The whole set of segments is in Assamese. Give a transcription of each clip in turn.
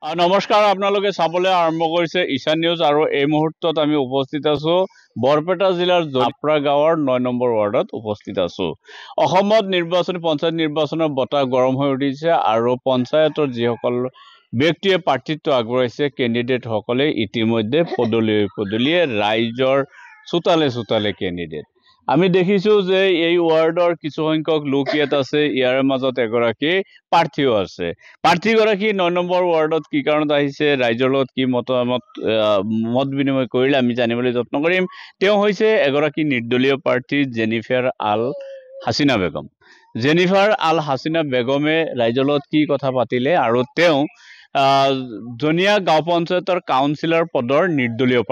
নমস্কাৰ আপোনালোকে চাবলৈ আৰম্ভ কৰিছে ঈশান নিউজ আৰু এই মুহূৰ্তত আমি উপস্থিত আছো বৰপেটা জিলাৰ জাপৰা গাঁৱৰ ৯ নম্বৰ ৱাৰ্ডত উপস্থিত আছো অসমত নিৰ্বাচনী পঞ্চায়ত নিৰ্বাচনৰ বতাহ গৰম হৈ উঠিছে আৰু পঞ্চায়তৰ যিসকল ব্যক্তিয়ে প্ৰাৰ্থিত্ব আগবঢ়াইছে কেণ্ডিডেট সকলে ইতিমধ্যে পদলিয়ে ৰাইজৰ চোতালে কেণ্ডিডেট আমি দেখিছো যে এই ওয়াৰ্ডৰ কিছু সংখ্যক লোক ইয়াত আছে ইয়াৰ মাজত এগৰাকী প্ৰাৰ্থীও আছে প্ৰাৰ্থীগৰাকী ৯ নম্বৰ ওয়াৰ্ডত কি কাৰণত আহিছে ৰাইজৰ লগত কি মত বিনিময় কৰিলে আমি জানিবলৈ যত্ন কৰিম তেওঁ হৈছে এগৰাকী নিৰ্দলীয় প্ৰাৰ্থী জেনিফাৰ আল হাসিনা বেগমে ৰাইজৰ লগত কি কথা পাতিলে আৰু তেওঁ জনিয়া গাঁও পঞ্চায়তৰ কাউন্সিলৰ পদৰ নিৰ্দলীয়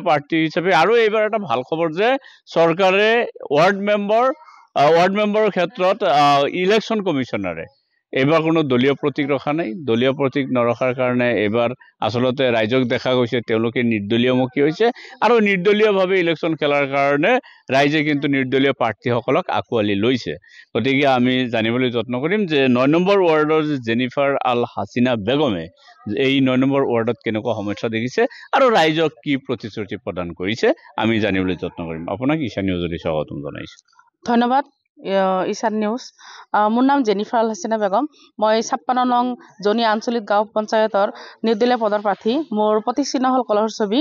প্ৰাৰ্থী হিচাপে আৰু এইবাৰ এটা ভাল খবৰ যে চৰকাৰে ওয়াৰ্ড মেম্বাৰৰ ক্ষেত্ৰত ইলেকশন কমিশনাৰে এইবাৰ কোনো দলীয় প্ৰতীক ৰখা নাই দলীয় প্ৰতীক নৰখাৰ কাৰণে এইবাৰ আসলতে ৰাইজক দেখা গৈছে তেওঁলোকে নিৰ্দলীয়মুখী হৈছে আৰু নিৰ্দলীয়ভাৱে ইলেকশন খেলাৰ কাৰণে ৰাইজে কিন্তু নিৰ্দলীয় প্ৰাৰ্থীসকলক আকোৱালি লৈছে গতিকে আমি জানিবলৈ যত্ন কৰিম যে ৯ নম্বৰ ওয়াৰ্ডৰ জেনিফাৰ আল হাসিনা বেগমে এই ৯ নম্বৰ ওয়াৰ্ডত কেনেকুৱা সমস্যা দেখিছে আৰু ৰাইজক কি প্ৰতিশ্ৰুতি প্ৰদান কৰিছে আমি জানিবলৈ যত্ন কৰিম আপোনাক ঈশান নিউজলৈ স্বাগতম জনাইছো ধন্যবাদ ঈশান নিউজ মোৰ নাম জেনিফাৰ আল হাসিনা বেগম মই ৫৬ নং জনি আঞ্চলিক গাঁও পঞ্চায়তৰ নিৰ্দলীয় পদৰ প্ৰাৰ্থী মোৰ প্ৰতিচিহ্ন হল কলহৰ ছবি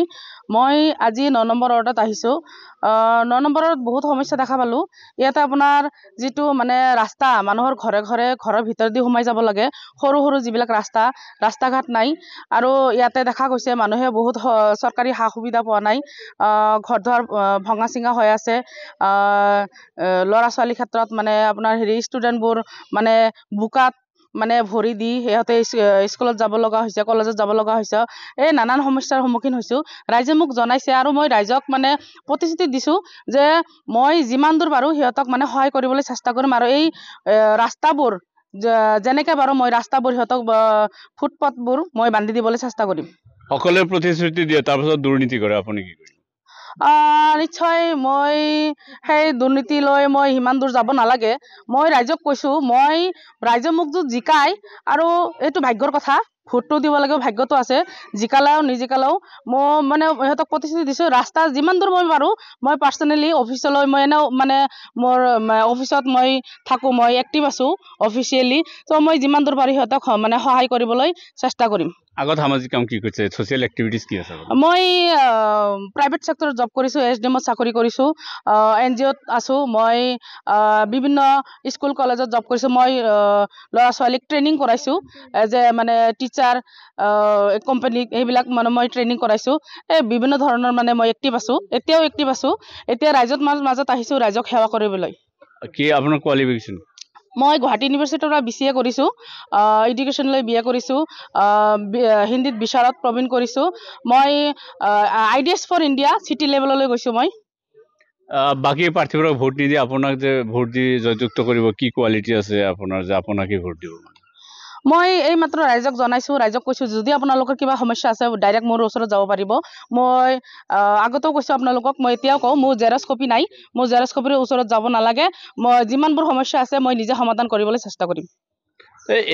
মই আজি ৯ নম্বৰ ওয়াৰ্ডত আহিছো ৯ নম্বৰত বহুত সমস্যা দেখা পালো ইয়াতে আপোনাৰ যেটো মানে ৰাস্তা মানুহৰ ঘৰৰ ভিতৰ দি সোমাই যাব লাগে সৰু যিবিলাক ৰাস্তা ঘাট নাই আৰু ইয়াতে দেখা গৈছে মানুহে বহুত চৰকাৰী সা সুবিধা পোৱা নাই ঘৰ দুৱাৰ ভঙা চিঙা হৈ আছে ল'ৰা ছোৱালী ক্ষেত্ৰত মানে আপোনাৰ ষ্টুডেন্টবোৰ মানে বুকাত মানে ভৰি দি সিহঁতে স্কুলত যাব লগা হৈছে কলেজত যাব লগা হৈছে এই নানান সমস্যাৰ সন্মুখীন হৈছো ৰাইজে মোক জনাইছে আৰু মই ৰাইজক মানে প্ৰতিশ্ৰুতি দিছো যে মই যিমান দূৰ পাৰো সিহঁতক মানে সহায় কৰিবলৈ চেষ্টা কৰিম আৰু এই ৰাস্তাবোৰ যেনেকে বাৰু মই ৰাস্তাবোৰ সিহঁতক ফুটপাথবোৰ মই বান্ধি দিবলৈ চেষ্টা কৰিম সকলোৱে প্ৰতিশ্ৰুতি দিয়ে তাৰ পিছত দুৰ্নীতি কৰে আপুনি কি কৰিব নিশ্চয় মই সেই দুৰ্নীতি লৈ মই হিমান দূৰ যাব নালাগে মই ৰাইজক কৈছো মই ৰাইজে মোক জিকাই আৰু এইটো ভাগ্যৰ কথা ভোটটো দিব লাগে ভাগ্যটো আছে জিকালাও নিজিকালাও মই মানে ইহঁতক প্ৰতিশ্ৰুতি দিছো ৰাস্তা যিমান দূৰ মই পাৰো মই পাৰ্সোনেলি অফিচলৈ মই এনেও মানে মোৰ অফিচত মই থাকো মই এক্টিভ আছো অফিচিয়েলি তো মই যিমান দূৰ পাৰো সিহঁতক মানে সহায় কৰিবলৈ চেষ্টা কৰিম আগত সামাজিক কাম কি কৰিছে সোশ্যাল এক্টিভিটিজ কি আছে মই প্ৰাইভেট সেক্টৰত জব কৰিছো এছডিএমত চাকৰি কৰিছো এনজিঅত আছো মই বিভিন্ন স্কুল কলেজত জব কৰিছো মই ল'ৰা ছোৱালীক ট্ৰেইনিং কৰাইছো এজ এ মানে টিচাৰ কোম্পানী এইবিলাক মানে মই ট্ৰেইনিং কৰাইছো এই বিভিন্ন ধৰণৰ মানে মই এতিয়াও এক্টিভ আছো এতিয়া ৰাইজৰ মাজত আহিছো ৰাইজক সেৱা কৰিবলৈ কি আপোনাৰ কোৱালিফিকেশ্যন মই গুৱাহাটী ইউনিভাৰ্চিটিৰ পৰা BCA কৰিছো এডুকেশ্যন লৈ BA কৰিছো হিন্দীত বিশাৰত প্ৰবীণ কৰিছো মই আইডিয়াছ ফৰ ইণ্ডিয়া সিটি লেভেললৈ গৈছো মই বাকি প্ৰাৰ্থীবোৰক ভোট নিদিয়ে আপোনাক যে ভোট দি জয়যুক্ত কৰিব কি কোৱালিটি আছে আপোনাৰ যে আপোনাকে ভোট দিব মই এই মাত্ৰ ৰাইজক জনাইছো ৰাইজক কৈছো যদি আপোনালোকৰ কিবা সমস্যা আছে ডাইৰেক্ট মোৰ ওচৰত যাব পাৰিব মই আগতেও কৈছো আপোনালোকক মই এতিয়াও কওঁ মোৰ জেৰক্স কপি নাই মোৰ জেৰক্স কপিৰ ওচৰত যাব নালাগে মই যিমানবোৰ সমস্যা আছে মই নিজে সমাধান কৰিবলৈ চেষ্টা কৰিম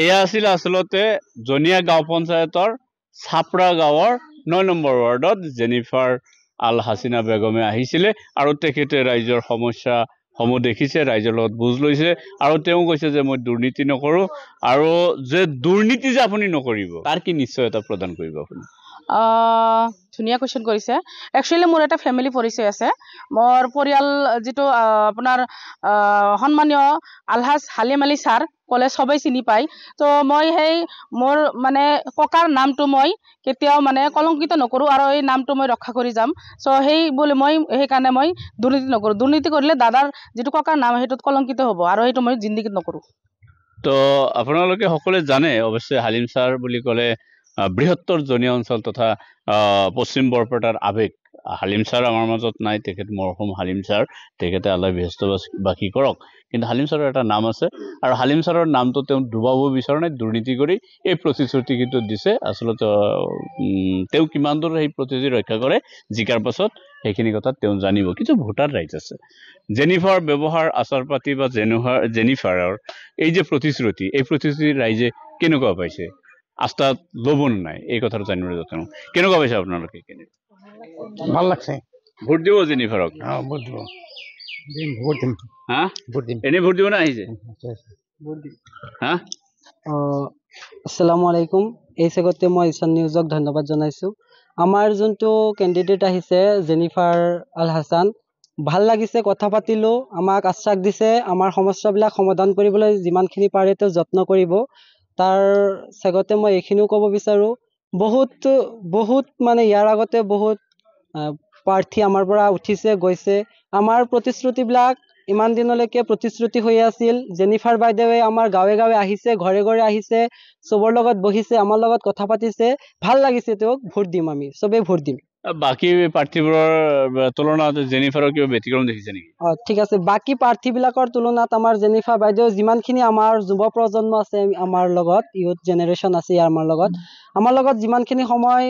এয়া আছিল আসলতে জনিয়া গাঁও পঞ্চায়তৰ ছাপৰা গাঁৱৰ ৯ নম্বৰ ওয়াৰ্ডত জেনিফাৰ আল হাসিনা বেগমে আহিছিলে আৰু তেখেতে ৰাইজৰ সমস্যা সমূহ দেখিছে ৰাইজৰ লগত বুজ লৈছে আৰু তেওঁ কৈছে যে মই দুৰ্নীতি নকৰো আৰু যে দুৰ্নীতি যে আপুনি নকৰিব তাৰ কি নিশ্চয়তা প্ৰদান কৰিব আপুনি ধুনীয়া কোৱেশ্চন কৰিছে একচুৱেলি মোৰ এটা ফ্যামিলি পৰিচয় আছে মোৰ পৰিয়াল যেটো আপোনাৰ সন্মানীয় আলহাজ হালিম আলী স্যাৰ কলে সবাই চিনি পায় তো মই সেই মোৰ মানে ককাৰ নামটো মই কেতিয়াও মানে কলংকিত নকৰো আৰু এই নামটো মই ৰক্ষা কৰি যাম সো সেই বুলি মই সেই কাৰণে মই দুৰ্নীতি নকৰো দুৰ্নীতি কৰিলে দাদাৰ যেটো ককাৰ নাম হেতুত কলংকিত হ'ব আৰু এইটো মই জিন্দিগিত নকৰো তো আপোনালোকে সকলোৱে জানে অৱশ্যে হালিম স্যাৰ বুলি ক'লে বৃহত্তৰ জনীয়া অঞ্চল তথা পশ্চিম বৰপেটাৰ আবেগ হালিম স্যাৰ আমাৰ মাজত নাই তেখেত মৰহুম হালিম স্যাৰ তেখেতে আল্লাহ ব্যস্তবাসী কৰক কিন্তু হালিম স্যাৰৰ এটা নাম আছে আৰু হালিম স্যাৰৰ নামটো তেওঁ ডুবাব বিচৰা নাই দুৰ্নীতি কৰি এই প্ৰতিশ্ৰুতি কিন্তু দিছে আসলতে তেওঁ কিমান দূৰ এই প্ৰতিশ্ৰুতি ৰক্ষা কৰে জিকাৰ পাছত সেইখিনি কথা তেওঁ জানিব কিছু ভোটাৰ ৰাইট আছে জেনিফাৰ ব্যৱহাৰ আচাৰ পাতি বা জেনিফাৰৰ এই যে প্ৰতিশ্ৰুতি এই প্ৰতিশ্ৰুতি ৰাইজে কেনেকুৱা পাইছে আস্থা ল'ব নাই এই কথাটো জানিবলৈ যত্ন কেনেকুৱা পাইছে আপোনালোকে ভাল লাগছে ভোট দিব জেনিফাৰক ভোট দিব ভোট দিম হা ভোট দিম এনেই ভোট দিব না আহিছে হা আসসালামু আলাইকুম এই চেগতে মই ইছান নিউজক ধন্যবাদ জনাইছো আমাৰ যোনটো কেণ্ডিডেট আহিছে জেনিফাৰ আল হাছান ভাল লাগিছে কথা পাতিলো আমাক আশ্বাস দিছে আমাৰ সমস্যাবিলাক সমাধান কৰিবলৈ যিমানখিনি পাৰে তেওঁ যত্ন কৰিব তাৰ চেগতে মই এইখিনিও ক'ব বিচাৰো বহুত মানে ইয়াৰ আগতে বহুত প্ৰাৰ্থী আমাৰ পৰা উঠিছে গৈছে আমাৰ প্ৰতিশ্ৰুতিবিলাক ইমান দিনলৈকে প্ৰতিশ্ৰুতি হৈ আছিল জেনিফাৰ বাইদেৱে আমাৰ গাঁৱে গাঁৱে আহিছে ঘৰে ঘৰে আহিছে চবৰ লগত বহিছে আমাৰ লগত কথা পাতিছে ভাল লাগিছে তেওঁক ভোট দিম আমি সবে ভোট দিম বাকী প্ৰাৰ্থীবোৰৰ তুলনাত জেনিফাৰৰ কিবা ব্যতিক্ৰম দেখিছে নেকি ঠিক আছে বাকী প্ৰাৰ্থীবিলাকৰ তুলনাত আমাৰ জেনিফাৰ বাইদেউ যিমানখিনি আমাৰ যুৱ প্ৰজন্ম আছে আমাৰ লগত ইউথ জেনেৰেশ্যন আছে আমাৰ লগত যিমানখিনি সময়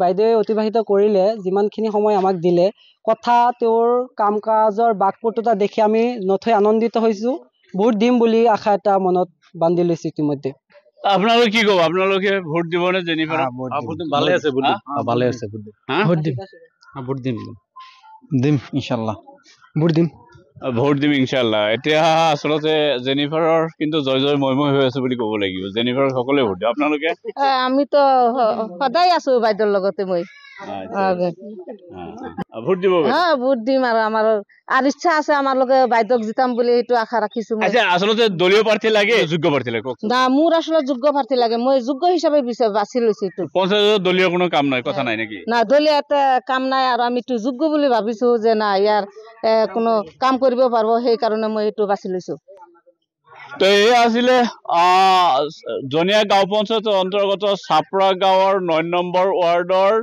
বাইদেৱে অতিবাহিত কৰিলে যিমানখিনি সময় আমাক দিলে কথা তেওঁৰ কাম কাজৰ বাকপটুতা দেখি আমি নথৈ আনন্দিত হৈছো ভোট দিম বুলি আশা এটা মনত বান্ধি লৈছো ইতিমধ্যে আপোনালোকে কি ক'ব আপোনালোকে ভোট দিব নে জেনিফাৰক ভালে আছে ভালে আছে ভোট দিম ভোট দিম দিম ইনশাল্লাহ ভোট দিম ভোট দিম ইনশাল্লাহ এতিয়া আচলতে জেনিফাৰৰ কিন্তু জয় জয় মই হৈ আছে বুলি ক'ব লাগিব জেনিফাৰক সকলোৱে ভোট দিয়ে আপোনালোকে আমিতো সদায় আছো বাইদেউৰ লগতে মই ভোট দিব ভোট দিম আৰু আমাৰ আৰু ইচ্ছা আছে আমাৰ লগে বাইদেউক জিতাম বুলি এইটো আশা ৰাখিছো আচলতে দলীয় প্ৰাৰ্থী লাগে যোগ্য প্ৰাৰ্থী লাগে না মোৰ আসলে যোগ্য প্ৰাৰ্থী লাগে মই যোগ্য হিচাপে বাছি লৈছো এইটো পঞ্চায়তৰ দলীয় কোনো কাম নাই কথা নাই নেকি না দলীয় এটা কাম নাই আৰু আমি এইটো যোগ্য বুলি ভাবিছো যে না ইয়াৰ কোনো কাম কৰিব পাৰিব সেইকাৰণে মই এইটো বাছি লৈছো তো এই আছিলে জনিয়া গাঁও পঞ্চায়তৰ অন্তৰ্গত চাপৰা গাঁৱৰ ৯ নম্বৰ ৱাৰ্ডৰ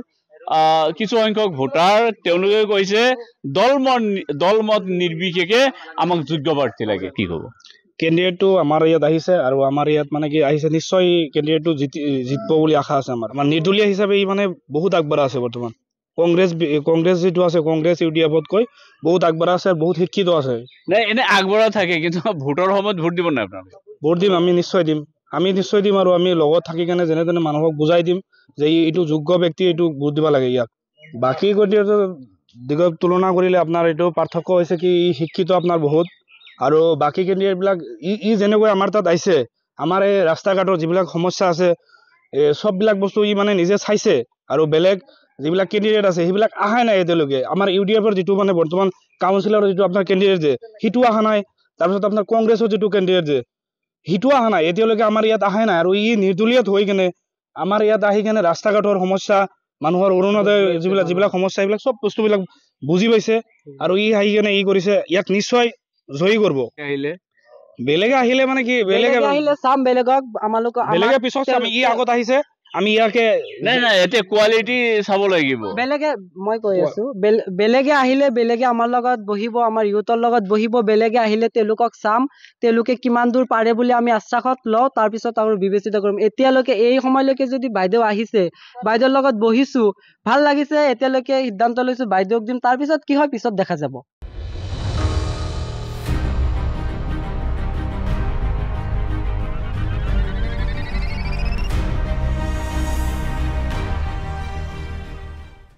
কিছু সংখ্যক ভোটাৰ তেওঁলোকে কৈছে দলমত নিৰ্বিশেষে আমাক যোগ্য প্ৰাৰ্থী লাগে কি ক'ব কেণ্ডিডেটটো আমাৰ ইয়াত আহিছে আৰু আমাৰ ইয়াত মানে কি আহিছে নিশ্চয় কেণ্ডিডেটটো জিতব বুলি আশা আছে আমাৰ নিৰ্দলীয় হিচাপে ই মানে বহুত আগবঢ়া আছে বৰ্তমান কংগ্ৰেছ যিটো আছে কংগ্ৰেছ ইউডিএফতকৈ বহুত আগবঢ়া আছে বহুত শিক্ষিত আছে নাই এনে আগবঢ়া থাকে কিন্তু ভোটৰ সময়ত ভোট দিব নাই আপোনালোকে ভোট দিম আমি নিশ্চয় দিম আৰু আমি লগত থাকি কেনে যেনে তেনে মানুহক বুজাই দিম যে এইটো যোগ্য ব্যক্তি এইটো ভোট দিব লাগে ইয়াক বাকী দিগত তুলনা কৰিলে আপোনাৰ এইটো পাৰ্থক্য হৈছে কি ই শিক্ষিত আপোনাৰ বহুত আৰু বাকী কেণ্ডিডেটবিলাক ই যেনেকৈ আমাৰ তাত আহিছে আমাৰ এই ৰাস্তা ঘাটৰ যিবিলাক সমস্যা আছে সববিলাক বস্তু ই মানে নিজে চাইছে আৰু বেলেগ যিবিলাক কেণ্ডিডেট আছে সেইবিলাক আহাই নাই এতিয়ালৈকে আমাৰ ইউডিএফৰ যিটো মানে বৰ্তমান কাউন্সিলৰৰ যিটো আপোনাৰ কেণ্ডিডেট যে সিটো অহা নাই তাৰপিছত আপোনাৰ কংগ্ৰেছৰ যিটো কেণ্ডিডেট যে সিটো অহা নাই এতিয়ালৈকে আমাৰ ইয়াত আহাই নাই আৰু ই নিৰ্দলীয়ত হৈ কেনে আমাৰ ইয়াত আহি কেনে ৰাস্তা ঘাটৰ সমস্যা মানুহৰ অৰুণোদয় যিবিলাক সমস্যা এইবিলাক চব বস্তুবিলাক বুজি পাইছে আৰু ই আহি কেনে কৰিছে ইয়াক নিশ্চয় জয়ী কৰিব বেলেগে আহিলে মানে কি বেলেগে আহিলে চাম বেলেগক বেলেগে পিছত চাম ই আগত আহিছে আমি ইয়াকে নাই এতিয়া কোৱালিটি চাব লাগিব বেলেগে মই কৈ আছো বেলেগে আহিলে বেলেগে আমাৰ লগত বহিব আমাৰ ইউথৰ লগত বহিব বেলেগে আহিলে তেওঁলোকক চাম তেওঁলোকে কিমান দূৰ পাৰে বুলি আমি আশ্বাসত লওঁ তাৰপিছত আৰু বিবেচিত কৰিম এতিয়ালৈকে এই সময়লৈকে যদি বাইদেউ আহিছে বাইদেউৰ লগত বহিছো ভাল লাগিছে এতিয়ালৈকে সিদ্ধান্ত লৈছো বাইদেউক দিম তাৰপিছত কি হয় পিছত দেখা যাব